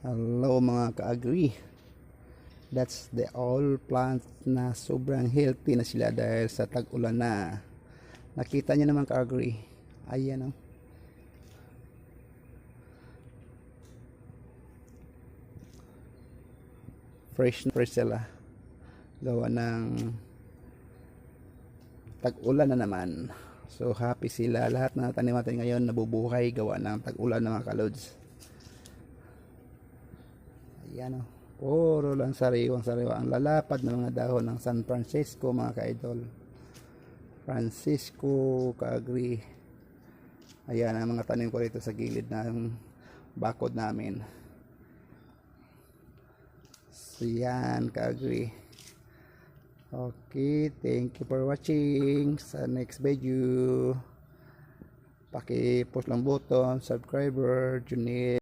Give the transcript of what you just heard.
Hello mga ka-agree. That's the all plants na sobrang healthy na sila dahil sa tag-ulan na. Nakita niyo naman ka-agree. Ayan o. Fresh na fresh sila. Gawa ng tag-ulan na naman. So happy sila. Lahat na tanim natin ngayon nabubuhay gawa ng tag-ulan na mga kalods. Ayan o. Puro lang sariwang sariwa. Ang lalapad ng mga dahon ng San Francisco mga ka-idol. Francisco, ka-agree. Ayan ang mga tanim ko rito sa gilid ng bakod namin. So yan, ka-agree. Okay, thank you for watching. Sa next video, paki-push lang button, subscriber, Junil.